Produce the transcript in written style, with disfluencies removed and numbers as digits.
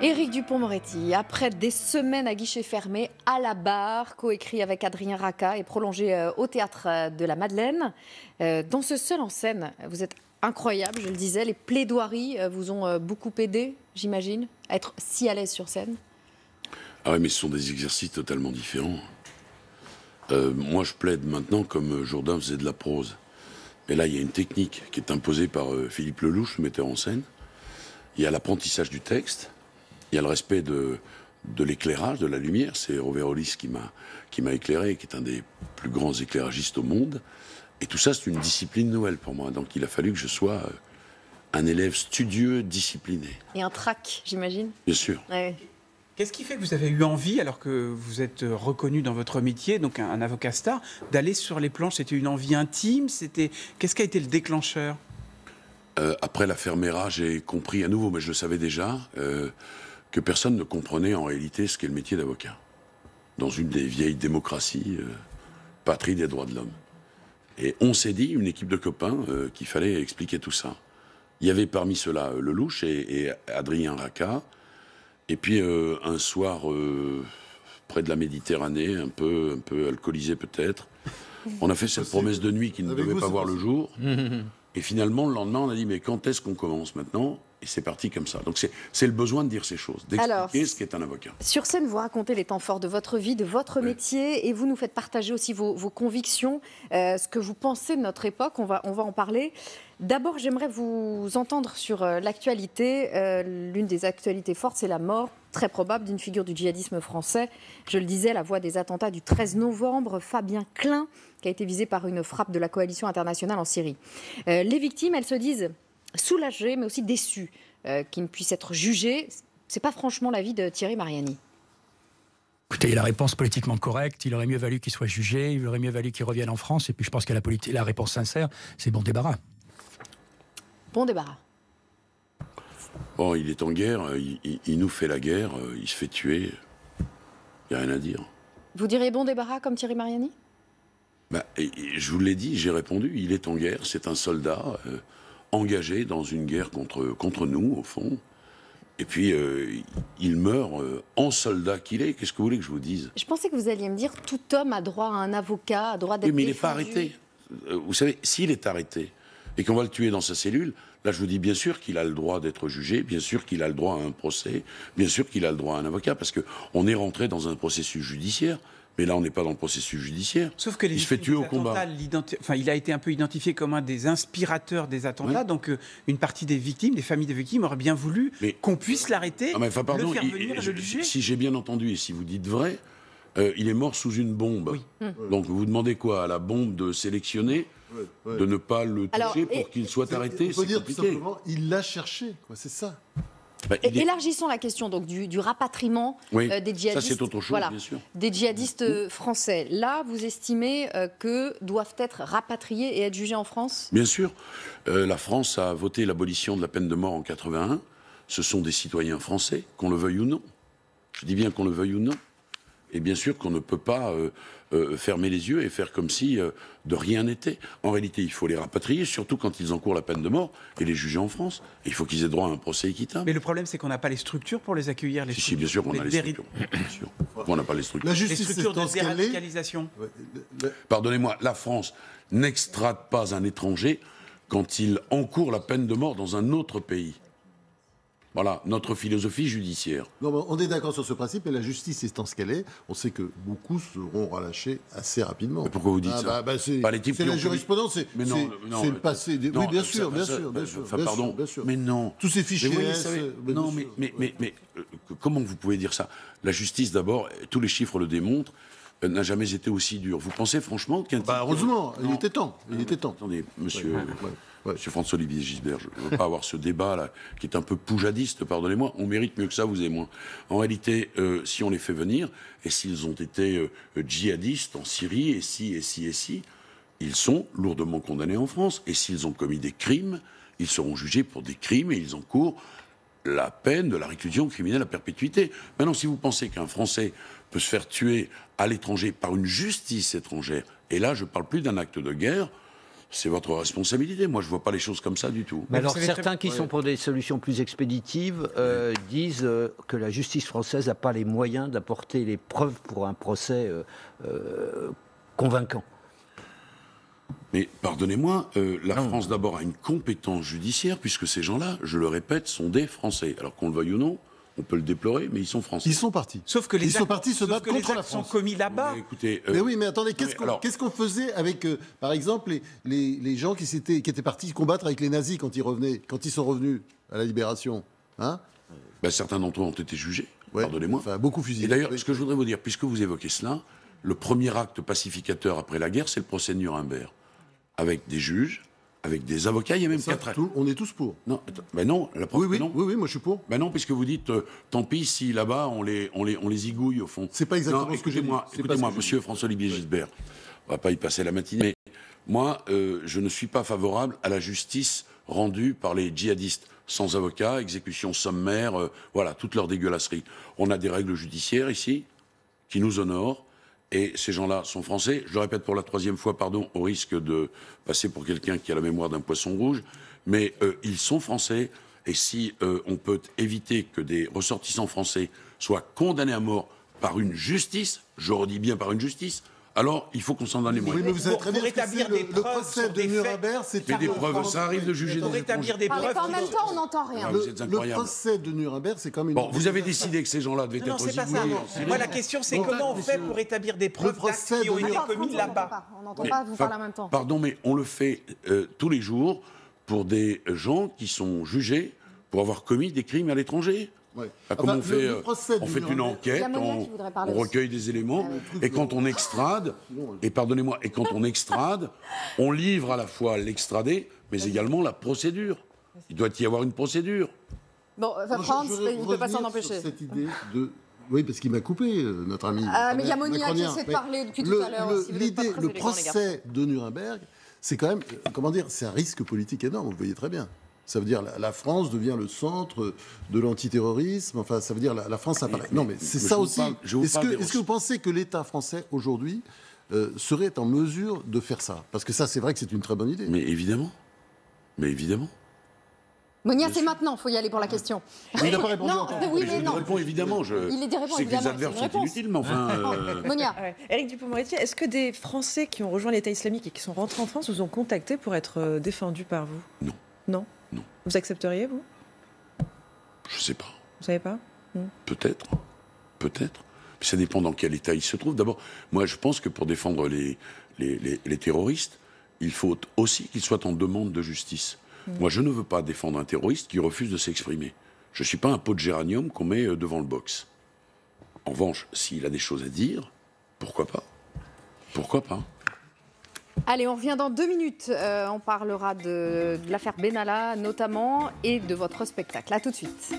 Éric Dupond-Moretti, après des semaines à guichet fermé, à la barre, coécrit avec Adrien Raca et prolongé au Théâtre de la Madeleine. Dans ce seul en scène, vous êtes incroyable, je le disais, les plaidoiries vous ont beaucoup aidé, j'imagine, à être si à l'aise sur scène. Ah oui, mais ce sont des exercices totalement différents. Moi, je plaide maintenant comme Jourdain faisait de la prose. Mais là, il y a une technique qui est imposée par Philippe Lelouch, le metteur en scène. Il y a l'apprentissage du texte, il y a le respect de l'éclairage, de la lumière. C'est Roverolis qui m'a éclairé, qui est un des plus grands éclairagistes au monde. Et tout ça, c'est une discipline nouvelle pour moi. Donc il a fallu que je sois un élève studieux, discipliné. Et un trac, j'imagine. Bien sûr. Ouais. Qu'est-ce qui fait que vous avez eu envie, alors que vous êtes reconnu dans votre métier, donc un avocat star, d'aller sur les planches? C'était une envie intime? Qu'est-ce qui a été le déclencheur? Après l'affaire Mera, j'ai compris à nouveau, mais je le savais déjà, que personne ne comprenait en réalité ce qu'est le métier d'avocat. Dans une des vieilles démocraties, patrie des droits de l'homme. Et on s'est dit, une équipe de copains, qu'il fallait expliquer tout ça. Il y avait parmi ceux-là Lelouch et Adrien Raca. Et puis un soir, près de la Méditerranée, un peu alcoolisé peut-être, on a fait cette promesse de nuit qui ne devait pas voir le jour. Et finalement, le lendemain, on a dit, mais quand est-ce qu'on commence maintenant? Et c'est parti comme ça. Donc c'est le besoin de dire ces choses, d'expliquer ce qu'est un avocat. Sur scène, vous racontez les temps forts de votre vie, de votre métier, et vous nous faites partager aussi vos convictions, ce que vous pensez de notre époque. On va en parler. D'abord, j'aimerais vous entendre sur l'actualité. L'une des actualités fortes, c'est la mort très probable d'une figure du djihadisme français. Je le disais, la voix des attentats du 13 novembre, Fabien Klein, qui a été visé par une frappe de la coalition internationale en Syrie. Les victimes, elles se disent soulagées, mais aussi déçues qu'il ne puisse être jugé. C'est pas franchement l'avis de Thierry Mariani. Écoutez, il a la réponse politiquement correcte. Il aurait mieux valu qu'il soit jugé. Il aurait mieux valu qu'il revienne en France. Et puis je pense que la réponse sincère, c'est bon débarras. Bon débarras. Bon, il est en guerre, il nous fait la guerre, il se fait tuer. Il n'y a rien à dire. Vous diriez bon débarras comme Thierry Mariani? Je vous l'ai dit, j'ai répondu, il est en guerre, c'est un soldat engagé dans une guerre contre nous, au fond. Et puis, il meurt en soldat qu'il est. Qu'est-ce que vous voulez que je vous dise? Je pensais que vous alliez me dire tout homme a droit à un avocat, a droit d'être défendu. Oui, mais il n'est pas arrêté. Vous savez, s'il est arrêté et qu'on va le tuer dans sa cellule, là, je vous dis bien sûr qu'il a le droit d'être jugé, bien sûr qu'il a le droit à un procès, bien sûr qu'il a le droit à un avocat, parce qu'on est rentré dans un processus judiciaire. Mais là, on n'est pas dans le processus judiciaire. Sauf que il se fait tuer au combat. Il a été un peu identifié comme un des inspirateurs des attentats. Oui. Donc, une partie des victimes, des familles des victimes, auraient bien voulu qu'on puisse l'arrêter, le faire venir et le juger. Si j'ai bien entendu et si vous dites vrai, il est mort sous une bombe. Oui. Donc, vous demandez quoi à la bombe de sélectionner, de ne pas le toucher pour qu'il soit arrêté? On peut dire tout simplement, il l'a cherché, c'est ça. Élargissons la question donc, du rapatriement des djihadistes. Ça, c'est autre chose, bien sûr. Des djihadistes français. Là, vous estimez que doivent être rapatriés et être jugés en France? Bien sûr. La France a voté l'abolition de la peine de mort en 81. Ce sont des citoyens français, qu'on le veuille ou non. Je dis bien qu'on le veuille ou non. Et bien sûr qu'on ne peut pas fermer les yeux et faire comme si de rien n'était. En réalité, il faut les rapatrier, surtout quand ils encourent la peine de mort, et les juger en France. Et il faut qu'ils aient droit à un procès équitable. Mais le problème, c'est qu'on n'a pas les structures pour les accueillir. Si, bien sûr qu'on a les structures. Bien sûr. On n'a pas les structures. La justice, les structures de déradicalisation. Pardonnez-moi, la France n'extrade pas un étranger quand il encourt la peine de mort dans un autre pays. Voilà, notre philosophie judiciaire. Non, on est d'accord sur ce principe, et la justice étant ce qu'elle est, on sait que beaucoup seront relâchés assez rapidement. Mais pourquoi vous dites ça? C'est la jurisprudence, c'est le passé. Oui, bien sûr. Mais non. Tous ces fichiers mais comment vous pouvez dire ça? La justice, d'abord, tous les chiffres le démontrent, n'a jamais été aussi dur. Vous pensez franchement qu'un type... heureusement, il était temps. Attendez, monsieur François-Olivier Gisbert, je ne veux pas avoir ce débat-là, qui est un peu poujadiste, pardonnez-moi, on mérite mieux que ça, vous et moi. En réalité, si on les fait venir, et s'ils ont été djihadistes en Syrie, et si, ils sont lourdement condamnés en France. Et s'ils ont commis des crimes, ils seront jugés pour des crimes, et ils encourent la peine de la réclusion criminelle à perpétuité. Maintenant, si vous pensez qu'un Français peut se faire tuer à l'étranger par une justice étrangère, et là, je ne parle plus d'un acte de guerre, c'est votre responsabilité. Moi, je ne vois pas les choses comme ça du tout. Mais alors, vous savez certains qui sont pour des solutions plus expéditives disent que la justice française n'a pas les moyens d'apporter les preuves pour un procès convaincant. Mais pardonnez-moi, la France d'abord a une compétence judiciaire, puisque ces gens-là, je le répète, sont des Français. Alors qu'on le veuille ou non, on peut le déplorer, mais ils sont français. Ils sont partis. Sauf que Ils sont partis se battre contre la sont France. commis là-bas. Mais écoutez, Mais oui, mais attendez, alors- qu'est-ce qu'on faisait avec, par exemple, les gens qui étaient partis combattre avec les nazis quand ils sont revenus à la libération, hein? certains d'entre eux ont été jugés, Ouais, pardonnez-moi. enfin, beaucoup fusillés. Et d'ailleurs, Oui. ce que je voudrais vous dire, puisque vous évoquez cela, le premier acte pacificateur après la guerre, c'est le procès de Nuremberg. Avec des juges, avec des avocats, il y a même Ça, 4 actes. on est tous pour. Non, ben non, la preuve Oui, que oui, non. oui, oui, moi je suis pour. Ben non, puisque vous dites, tant pis si là-bas on les igouille au fond. C'est pas exactement Non, ce que j'ai dit. écoutez-moi, C'est pas ce que j'ai monsieur dit. François-Olivier Gisbert, on va pas y passer la matinée, mais moi, je ne suis pas favorable à la justice rendue par les djihadistes, sans avocat, exécution sommaire, voilà, toute leur dégueulasserie. On a des règles judiciaires ici, qui nous honorent, et ces gens-là sont français. Je le répète pour la 3e fois, pardon, au risque de passer pour quelqu'un qui a la mémoire d'un poisson rouge, mais ils sont français, et si on peut éviter que des ressortissants français soient condamnés à mort par une justice, je redis bien par une justice, alors il faut qu'on s'en donne les Oui, moyens. mais vous savez Pour- très bien pour ce que établir c'est des le preuves procès sur de des faits. Nuremberg, c'est Mais des preuves, ça arrive de juger Pour des établir des Parlez preuves. pas en même temps, on n'entend rien. Ah, vous êtes le incroyable. procès de Nuremberg, c'est comme une. Bon, vous avez décidé que ces gens-là devaient Non, être c'est pas ça. zigouillés. Moi, la question, c'est Bon, comment on fait monsieur, pour établir des le preuves d'actes procès qui ont de été Nuremberg- commis là-bas. On n'entend pas, vous parlez en même temps. Pardon, mais on le fait tous les jours pour des gens qui sont jugés pour avoir commis des crimes à l'étranger. Ouais. Ah, comment Enfin, on fait le procès de On fait une Nuremberg- Il y enquête, a Monia qui voudrait parler on recueille des éléments, et quand on extrade, et pardonnez-moi, et quand on extrade, on livre à la fois l'extradé, mais également la procédure. Il doit y avoir une procédure. Bon, Moi, Franz, je voudrais il ne peut pas s'en revenir sur empêcher. cette idée de. Oui, parce qu'il m'a coupé, notre ami. Mais il y a Monia qui macronien. essaie de Mais parler depuis tout à l'heure aussi. Vous n'êtes pas L'idée, très le élégants, les garçons. procès de Nuremberg, c'est quand même, comment dire, c'est un risque politique énorme, vous voyez très bien. Ça veut dire la France devient le centre de l'antiterrorisme. Enfin, ça veut dire la France apparaît. Non, mais c'est je ça vous aussi. parle- je vous Est-ce parle des que vous pensez que l'État français aujourd'hui serait en mesure de faire ça? Parce que ça, c'est vrai que c'est une très bonne idée. Mais évidemment. Mais évidemment. Monia, c'est maintenant, il faut y aller pour la question. Il n'a pas répondu Non, encore. oui, je mais non. réponds évidemment. Il est répond sais que les évidemment, adverbes c'est sont une réponse. inutiles, mais enfin. Monia, Ouais. Éric Dupond-Moretti, est-ce que des Français qui ont rejoint l'État islamique et qui sont rentrés en France vous ont contacté pour être défendus par vous? Non. Non. Non. Vous accepteriez, vous? Je sais pas. Vous savez pas? Peut-être. Peut-être. Mais ça dépend dans quel état il se trouve. D'abord, moi, je pense que pour défendre les terroristes, il faut aussi qu'ils soient en demande de justice. Moi, je ne veux pas défendre un terroriste qui refuse de s'exprimer. Je ne suis pas un pot de géranium qu'on met devant le box. En revanche, s'il a des choses à dire, pourquoi pas? Pourquoi pas? allez, on revient dans 2 minutes. On parlera de l'affaire Benalla notamment et de votre spectacle. À tout de suite.